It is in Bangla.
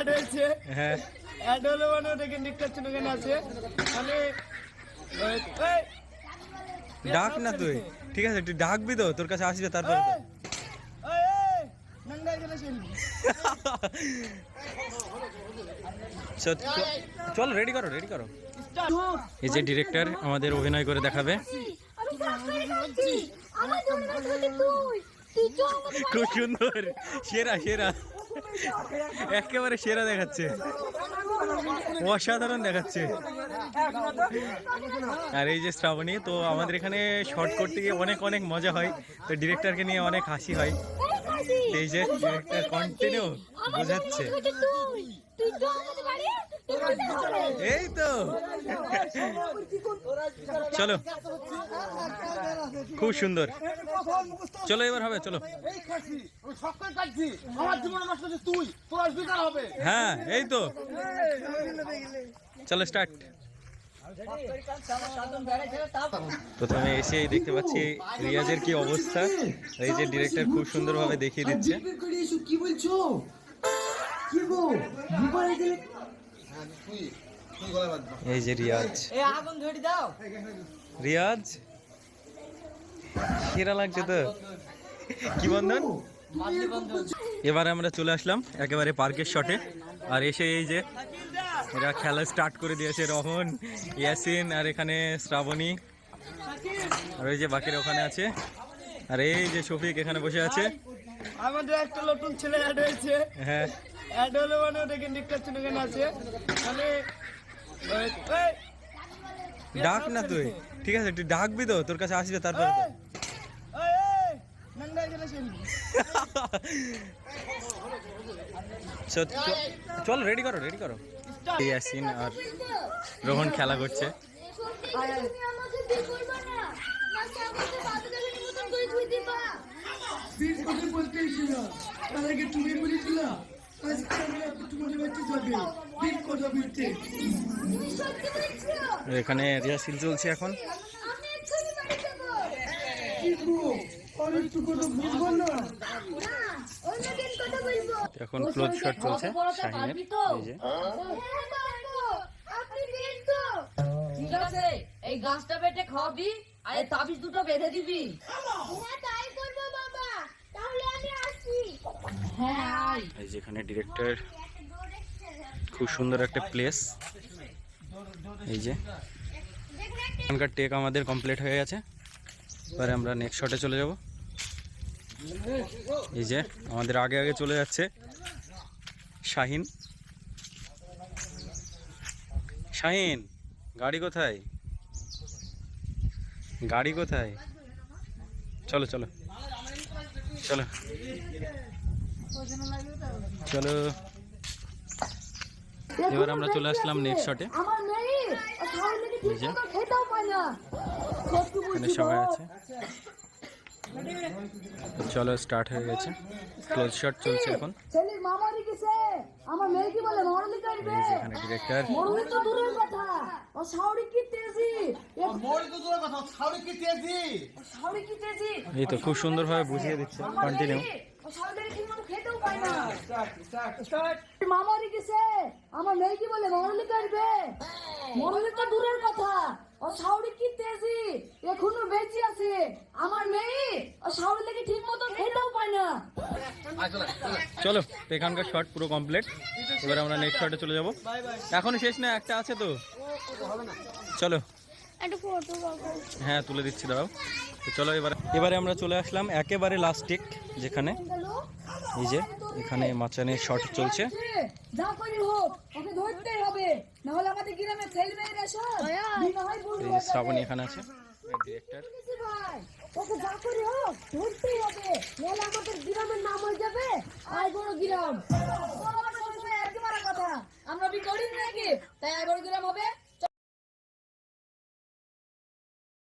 অ্যাড হয়েছে। হ্যাঁ অ্যাড হলো মানে ওটাকে নিকাচ্ছেন ওখানে আছে মানে ডাক না তুই, ঠিক আছে তুই ডাকবি তো, তোর কাছে আসবে তারপরে তো। চল রেডি করো রেডি করো। এই যে ডিরেক্টর আমাদের অভিনয় করে দেখাবে, খুব সুন্দর, সেরা সেরা, একেবারে সেরা দেখাচ্ছে, অসাধারণ দেখাচ্ছে। আর এই যে শ্রাবণী, তো আমাদের এখানে শর্ট করতে গিয়ে অনেক অনেক মজা হয়, তো ডিরেক্টরকে নিয়ে অনেক হাসি হয়। এই যে ডিরেক্টর কন্টিনিউ বোঝাচ্ছে, এই তো চলো খুব সুন্দর, চলো এবার হবে, চলো হ্যাঁ এই তো চলো স্টার্ট। প্রথমে এসেই দেখতে পাচ্ছি রিয়াজের কি অবস্থা, এই যে ডিরেক্টর খুব সুন্দরভাবে দেখিয়ে দিচ্ছে। কি বলছো? কি গো এই যে রিয়াজ, আগুন ধরে দাও। রিয়াজ সেরা লাগছে তো, কি বন্ধন। এবারে আমরা চলে আসলাম একেবারে পার্কের শটে, আর এসে এই যে এরা খেলা স্টার্ট করে দিয়েছে, রহন, ইয়াসিন, আর এখানে শ্রাবণী, আর এই যে বাকিরা ওখানে আছে, আর এই যে শফিক এখানে বসে আছে। আমাদের একটা নতুন ছেলে অ্যাড হয়েছে। হ্যাঁ অ্যাড হলো মানে ওটাকে নিকাচ্ছেন ওখানে আছে মানে ডাক না তুই, ঠিক আছে তুই ডাকবি তো, তোর কাছে আসবে তারপরে তো। চল রেডি করো রেডি করো। ইয়াসিন আর রোহন খেলা করছে। এখানে রিহার্সেল চলছে এখন। এখন ক্লোজ শট চলছে শাহিনের, এই যে ঠিক আছে, এই গাছটা বেটে খাওয়াবি আর এই তাবিজ দুটো বেঁধে দিবি। এই যে এখানে ডিরেক্টর, খুব সুন্দর একটা প্লেস। এই যে এখানকার টেক আমাদের কমপ্লিট হয়ে গেছে, এবারে আমরা নেক্সট শটে চলে যাব। এই যে আমাদের আগে আগে চলে যাচ্ছে শাহিন। শাহিন গাড়ি কোথায়, গাড়ি কোথায়, চলো চলো চলো চলো। এবার আমরা চলে আসলাম নেক্সট শটে। এই যে এখানে সবাই আছে, চলো স্টার্ট হয়ে গেছে, ক্লোজ শট চলছে এখন। ছেলের মামারি কিসে আমার মেয়ে কি বলে মরলি করবে, এই যে এখানে ডিরেক্টর, মরলি তো দূরের কথা, ও শাওরি কি তেজি, মরে তো দূরের কথা, ছাউরি কি তেজি, শাওরি কি তেজি। এই তো খুব সুন্দরভাবে বুঝিয়ে দিচ্ছে, কন্টিনিউ। ও শাওরি ঠিক মতো খেতেও পায় না। মামারি কিসে আমার মেয়ে কি বলে মরলি করবে, মরলি তো দূরের কথা, ও শাওরি কি তেজি এখনো বেঁচে আছে আমার মেয়ে, ও শাওরি লেগে ঠিক মতো খেতেও পায় না। চলো এখানকার শট পুরো কমপ্লিট, এবার আমরা নেক্সট শটে চলে যাব। এখনো শেষ না, একটা আছে তো, চলো হ্যাঁ তুলে দিচ্ছি, দাঁড়াও। তো চলো এবারে আমরা চলে আসলাম একেবারে লাস্ট টেক, যেখানে এই যে এখানে মাচানের শট চলছে। যা করি হোক ওকে ধরতেই হবে, না হলে আমাদের গ্রামে ফেলবে না সব। এই যে শ্রাবণী এখানে আছে ডিরেক্টর। ওকে যা করি হোক ধরতেই হবে, নাহলে আমাদের গ্রামের নাম হয়ে যাবে আই বড় গ্রাম। কথা আমরা বি করি নাকি, তাই আই বড় গ্রাম হবে।